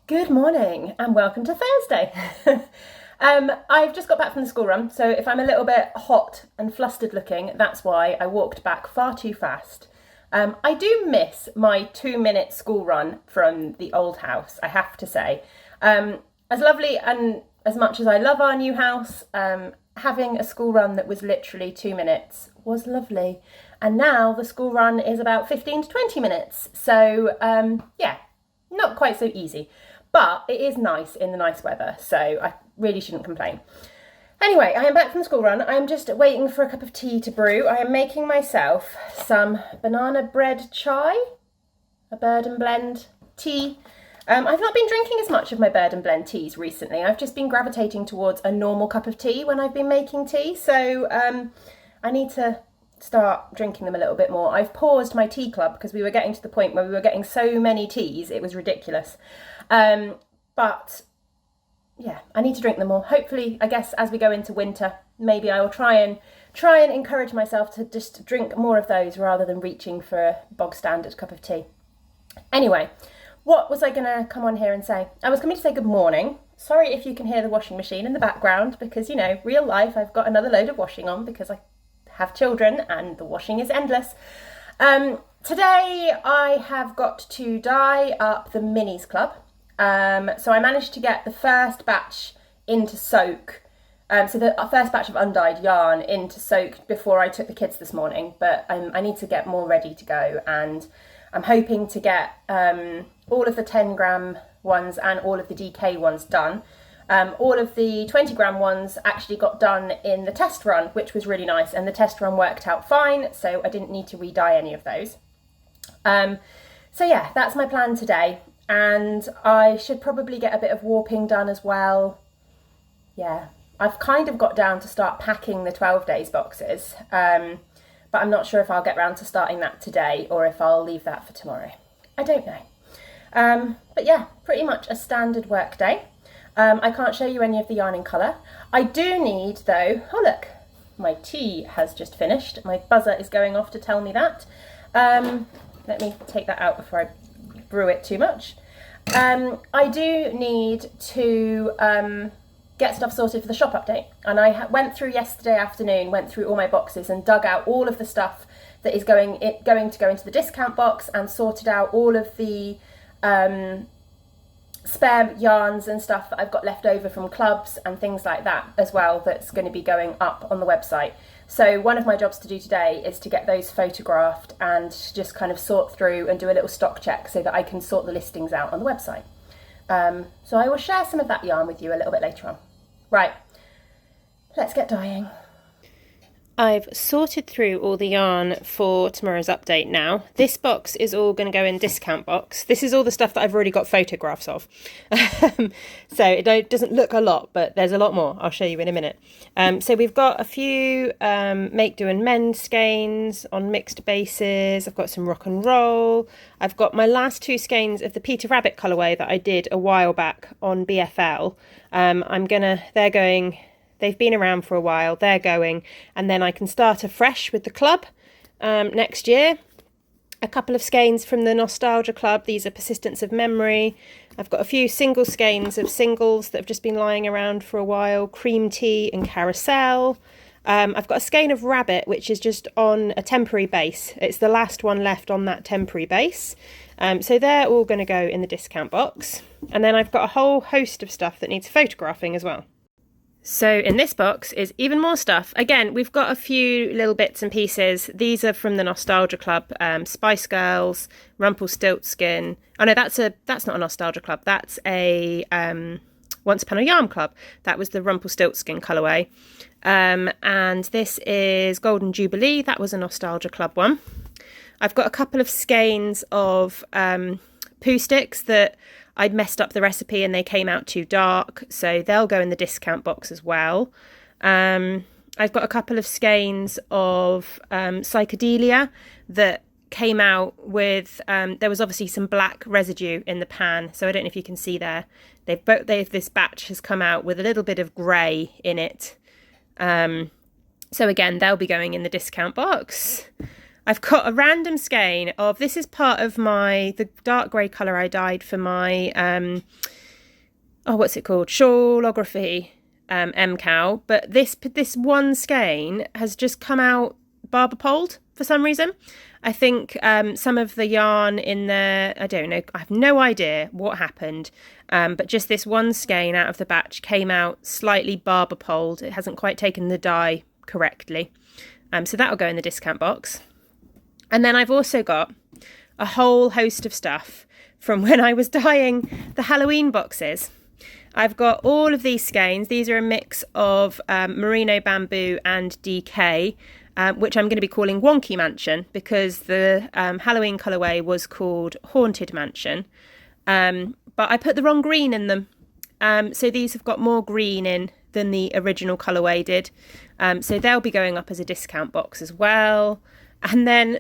Good morning and welcome to Thursday. I've just got back from the school run, so if I'm a little bit hot and flustered looking, that's why I walked back far too fast. I do miss my 2 minute school run from the old house, I have to say. As lovely and as much as I love our new house, having a school run that was literally 2 minutes was lovely. And now the school run is about 15 to 20 minutes. So yeah, not quite so easy. But it is nice in the nice weather, so I really shouldn't complain. Anyway, I am back from the school run. I am just waiting for a cup of tea to brew. I am making myself some banana bread chai, a bird and blend tea. I've not been drinking as much of my bird and blend teas recently. I've just been gravitating towards a normal cup of tea when I've been making tea, so I need to start drinking them a little bit more. I've paused my tea club because we were getting to the point where we were getting so many teas, it was ridiculous. But yeah, I need to drink them more. Hopefully, I guess as we go into winter, maybe I will try and encourage myself to just drink more of those rather than reaching for a bog standard cup of tea. Anyway, what was I going to come on here and say? I was coming to say good morning. Sorry if you can hear the washing machine in the background because, you know, real life, I've got another load of washing on because I have children and the washing is endless. Today I have got to dye up the Minis Club. So I managed to get the first batch into soak. So the first batch of undyed yarn into soak before I took the kids this morning, but I need to get more ready to go, and I'm hoping to get all of the 10 gram ones and all of the DK ones done. All of the 20 gram ones actually got done in the test run, which was really nice, and the test run worked out fine, so I didn't need to re-dye any of those. So yeah, that's my plan today, and I should probably get a bit of warping done as well. Yeah, I've kind of got down to start packing the 12 days boxes, but I'm not sure if I'll get round to starting that today or if I'll leave that for tomorrow. I don't know. But yeah, pretty much a standard work day. I can't show you any of the yarn in colour. I do need though, oh look, my tea has just finished. My buzzer is going off to tell me that. Let me take that out before I brew it too much. I do need to get stuff sorted for the shop update, and I went through yesterday afternoon, went through all my boxes and dug out all of the stuff that is going to go into the discount box, and sorted out all of the spare yarns and stuff that I've got left over from clubs and things like that as well, that's going to be going up on the website. So one of my jobs to do today is to get those photographed and just kind of sort through and do a little stock check so that I can sort the listings out on the website. So I will share some of that yarn with you a little bit later on. Right, let's get dyeing. I've sorted through all the yarn for tomorrow's update now. This box is all going to go in discount box. This is all the stuff that I've already got photographs of. So it doesn't look a lot, but there's a lot more. I'll show you in a minute. So we've got a few make, do and mend skeins on mixed bases. I've got some rock and roll. I've got my last two skeins of the Peter Rabbit colourway that I did a while back on BFL. They're going... They've been around for a while, they're going, and then I can start afresh with the club next year. A couple of skeins from the Nostalgia Club, these are Persistence of Memory. I've got a few single skeins of singles that have just been lying around for a while, Cream Tea and Carousel. I've got a skein of Rabbit, which is just on a temporary base. It's the last one left on that temporary base. So they're all going to go in the discount box. And then I've got a whole host of stuff that needs photographing as well. So in this box is even more stuff. Again, we've got a few little bits and pieces. These are from the Nostalgia Club, Spice Girls, Rumpelstiltskin. Oh no, that's not a Nostalgia Club. That's a Once Upon a Yarn Club. That was the Rumpelstiltskin colourway. And this is Golden Jubilee. That was a Nostalgia Club one. I've got a couple of skeins of poo sticks that I'd messed up the recipe and they came out too dark, so they'll go in the discount box as well. I've got a couple of skeins of Psychedelia that came out with, there was obviously some black residue in the pan, so I don't know if you can see there. This batch has come out with a little bit of grey in it. So again, they'll be going in the discount box. I've got a random skein of, this is part of the dark grey colour I dyed for my what's it called? Shawlography MCal, but this one skein has just come out barber poled for some reason. I think some of the yarn in there, I don't know, I have no idea what happened, but just this one skein out of the batch came out slightly barber poled. It hasn't quite taken the dye correctly, so that'll go in the discount box. And then I've also got a whole host of stuff from when I was dyeing the Halloween boxes. I've got all of these skeins. These are a mix of merino bamboo and DK, which I'm going to be calling Wonky Mansion, because the Halloween colourway was called Haunted Mansion. But I put the wrong green in them. So these have got more green in than the original colourway did. So they'll be going up as a discount box as well. And then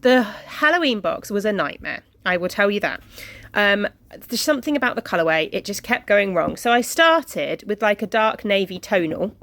the Halloween box was a nightmare, I will tell you that. There's something about the colourway, it just kept going wrong. So I started with like a dark navy tonal,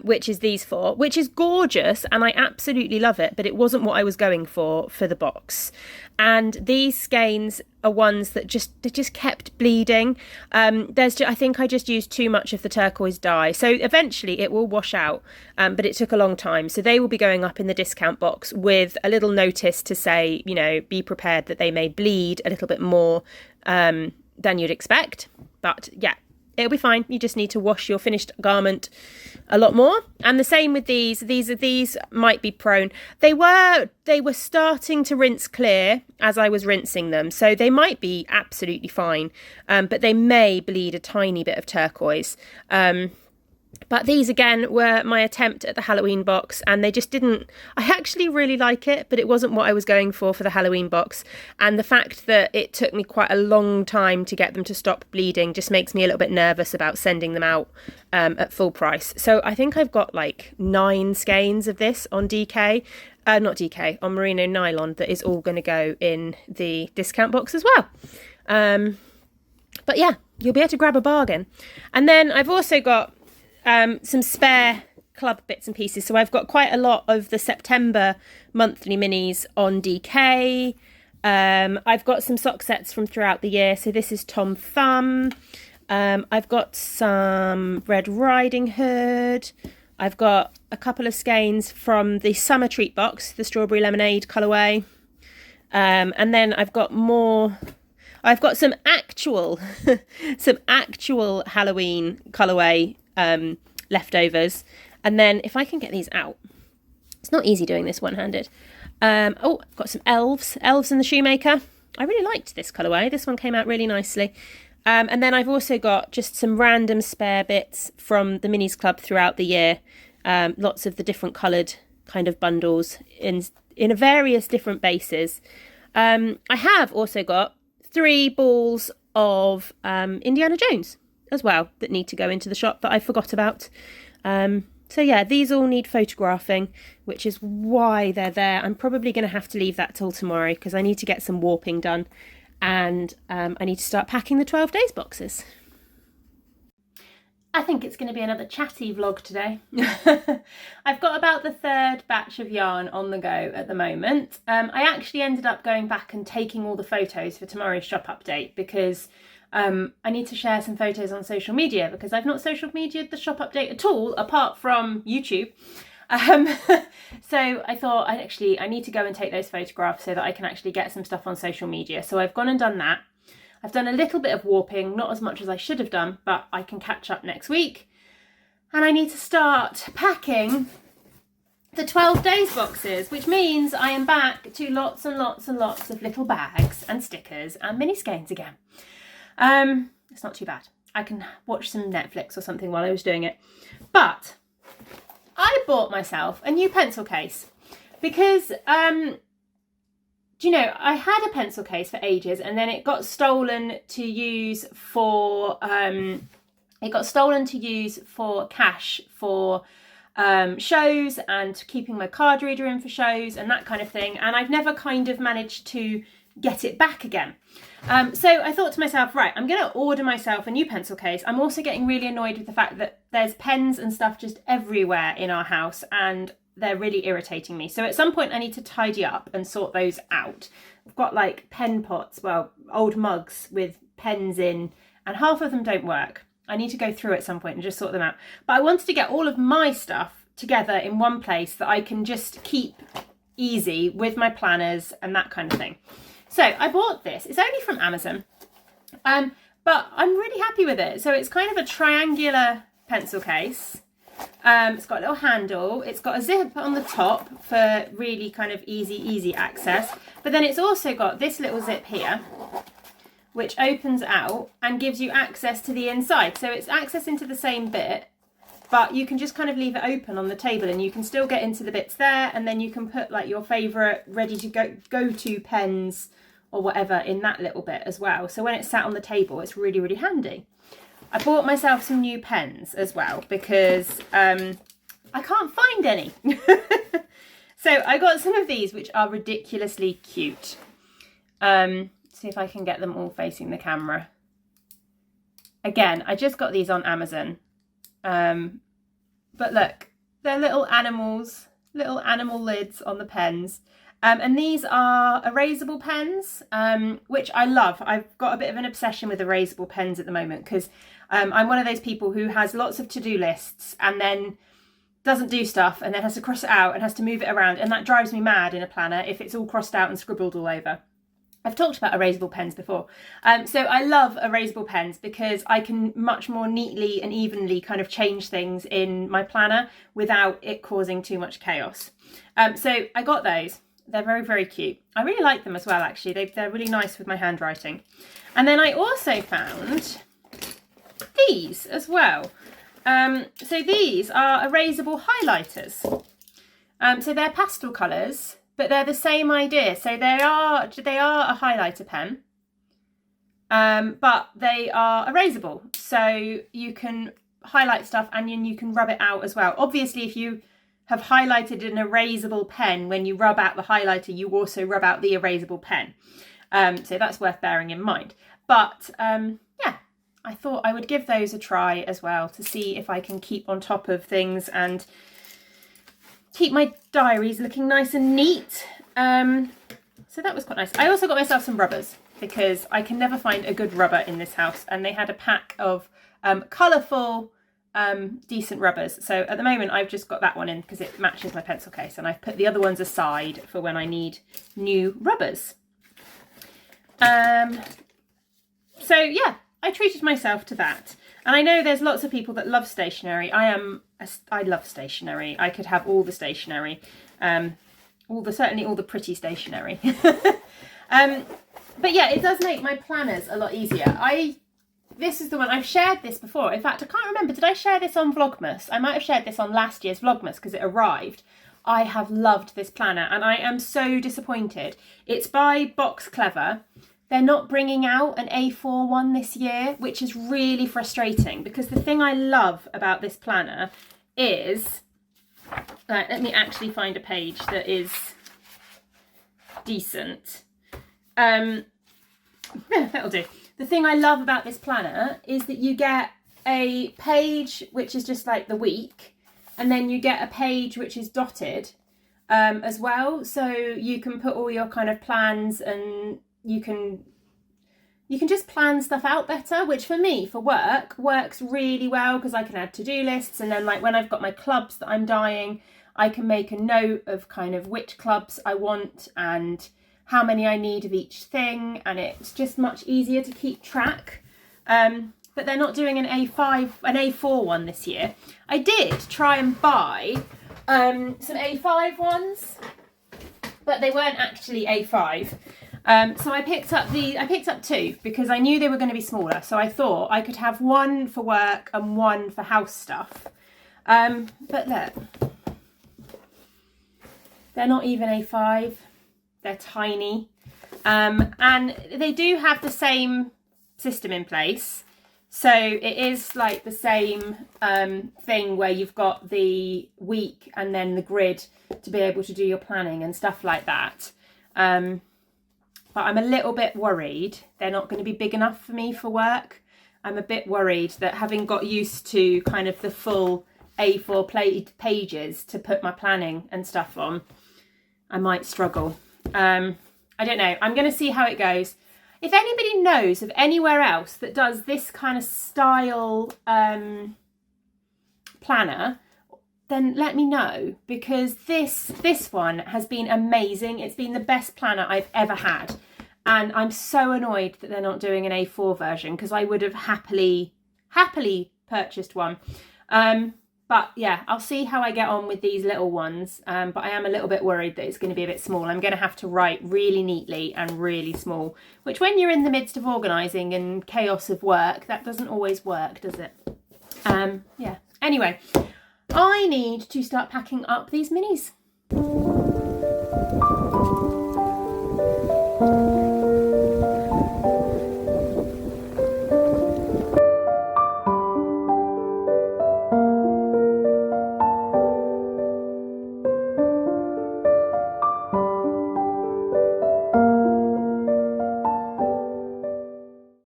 which is these four, which is gorgeous and I absolutely love it, but it wasn't what I was going for the box. And these skeins are ones that just kept bleeding. I think I just used too much of the turquoise dye, so eventually it will wash out, but it took a long time. So they will be going up in the discount box with a little notice to say, you know, be prepared that they may bleed a little bit more than you'd expect. But yeah, it'll be fine. You just need to wash your finished garment a lot more. And the same with these. These might be prone. They were starting to rinse clear as I was rinsing them, so they might be absolutely fine, but they may bleed a tiny bit of turquoise. But these again were my attempt at the Halloween box, and they just didn't. I actually really like it, but it wasn't what I was going for the Halloween box. And the fact that it took me quite a long time to get them to stop bleeding just makes me a little bit nervous about sending them out at full price. So I think I've got like 9 skeins of this on DK, not DK, on merino nylon, that is all going to go in the discount box as well. But yeah, you'll be able to grab a bargain. And then I've also got some spare club bits and pieces. So I've got quite a lot of the September monthly minis on DK. I've got some sock sets from throughout the year. So this is Tom Thumb. I've got some Red Riding Hood. I've got a couple of skeins from the Summer Treat box, the Strawberry Lemonade colourway. And then I've got more. I've got some actual Halloween colourway leftovers. And then if I can get these out, it's not easy doing this one-handed. I've got some elves in the Shoemaker. I really liked this colourway. This one came out really nicely. And then I've also got just some random spare bits from the Minis Club throughout the year. Lots of the different coloured kind of bundles in various different bases. I have also got 3 balls of Indiana Jones as well that need to go into the shop that I forgot about. So yeah, these all need photographing, which is why they're there. I'm probably going to have to leave that till tomorrow because I need to get some warping done, and I need to start packing the 12 days boxes. I think it's going to be another chatty vlog today. I've got about the 3rd batch of yarn on the go at the moment. I actually ended up going back and taking all the photos for tomorrow's shop update because I need to share some photos on social media because I've not social media'd the shop update at all apart from YouTube. So I thought I need to go and take those photographs so that I can actually get some stuff on social media. So I've gone and done that. I've done a little bit of warping, not as much as I should have done, but I can catch up next week. And I need to start packing the 12 days boxes, which means I am back to lots and lots and lots of little bags and stickers and mini skeins again. It's not too bad. I can watch some Netflix or something while I was doing it. But I bought myself a new pencil case because, do you know, I had a pencil case for ages and then it got stolen to use for, cash for shows and keeping my card reader in for shows and that kind of thing. And I've never kind of managed to get it back again. So I thought to myself, right, I'm going to order myself a new pencil case. I'm also getting really annoyed with the fact that there's pens and stuff just everywhere in our house and they're really irritating me. So at some point I need to tidy up and sort those out. I've got like pen pots, well, old mugs with pens in and half of them don't work. I need to go through at some point and just sort them out. But I wanted to get all of my stuff together in one place that I can just keep easy with my planners and that kind of thing. So I bought this. It's only from Amazon, but I'm really happy with it. So it's kind of a triangular pencil case. It's got a little handle. It's got a zip on the top for really kind of easy access. But then it's also got this little zip here, which opens out and gives you access to the inside. So it's access into the same bit, but you can just kind of leave it open on the table and you can still get into the bits there, and then you can put like your favourite ready to go to pens or whatever in that little bit as well. So when it's sat on the table, it's really handy. I bought myself some new pens as well because I can't find any. So I got some of these which are ridiculously cute. See if I can get them all facing the camera. Again, I just got these on Amazon. But look, they're little animals, little animal lids on the pens. And these are erasable pens, which I love. I've got a bit of an obsession with erasable pens at the moment because I'm one of those people who has lots of to-do lists and then doesn't do stuff and then has to cross it out and has to move it around. And that drives me mad in a planner if it's all crossed out and scribbled all over. I've talked about erasable pens before. So I love erasable pens because I can much more neatly and evenly kind of change things in my planner without it causing too much chaos. So I got those. They're very cute. I really like them as well, actually. They're really nice with my handwriting. And then I also found these as well. So these are erasable highlighters. So they're pastel colours, but they're the same idea. So they are a highlighter pen, but they are erasable. So you can highlight stuff and then you can rub it out as well. Obviously, if you have highlighted an erasable pen, when you rub out the highlighter, you also rub out the erasable pen. So that's worth bearing in mind. But yeah, I thought I would give those a try as well to see if I can keep on top of things and keep my diaries looking nice and neat. So that was quite nice. I also got myself some rubbers because I can never find a good rubber in this house, and they had a pack of colourful decent rubbers. So at the moment I've just got that one in because it matches my pencil case, and I've put the other ones aside for when I need new rubbers. So yeah, I treated myself to that. And I know there's lots of people that love stationery. I love stationery. I could have all the stationery, certainly all the pretty stationery. But yeah, it does make my planners a lot easier. This is the one, I've shared this before. In fact, I can't remember, did I share this on Vlogmas? I might have shared this on last year's Vlogmas because it arrived. I have loved this planner and I am so disappointed. It's by Box Clever. They're not bringing out an A4 one this year, which is really frustrating because the thing I love about this planner is, let me actually find a page that is decent. Yeah, that'll do. The thing I love about this planner is that you get a page which is just like the week, and then you get a page which is dotted as well. So you can put all your kind of plans, and you can just plan stuff out better, which for me, for work, works really well because I can add to-do lists. And then like when I've got my clubs that I'm dyeing, I can make a note of kind of which clubs I want and how many I need of each thing, and it's just much easier to keep track. But they're not doing an A4 one this year. I did try and buy some A5 ones, but they weren't actually A5. So I picked up two because I knew they were going to be smaller. So I thought I could have one for work and one for house stuff. But look, they're not even A5. They're tiny, and they do have the same system in place. So it is like the same thing where you've got the week and then the grid to be able to do your planning and stuff like that. But I'm a little bit worried they're not going to be big enough for me for work. I'm a bit worried that having got used to kind of the full A4 pages to put my planning and stuff on, I might struggle. I don't know. I'm going to see how it goes. If anybody knows of anywhere else that does this kind of style planner, then let me know, because this one has been amazing. It's been the best planner I've ever had, and I'm so annoyed that they're not doing an A4 version, because I would have happily purchased one. But yeah, I'll see how I get on with these little ones, but I am a little bit worried that it's going to be a bit small. I'm going to have to write really neatly and really small, which when you're in the midst of organising and chaos of work, that doesn't always work, does it? Yeah, anyway, I need to start packing up these minis.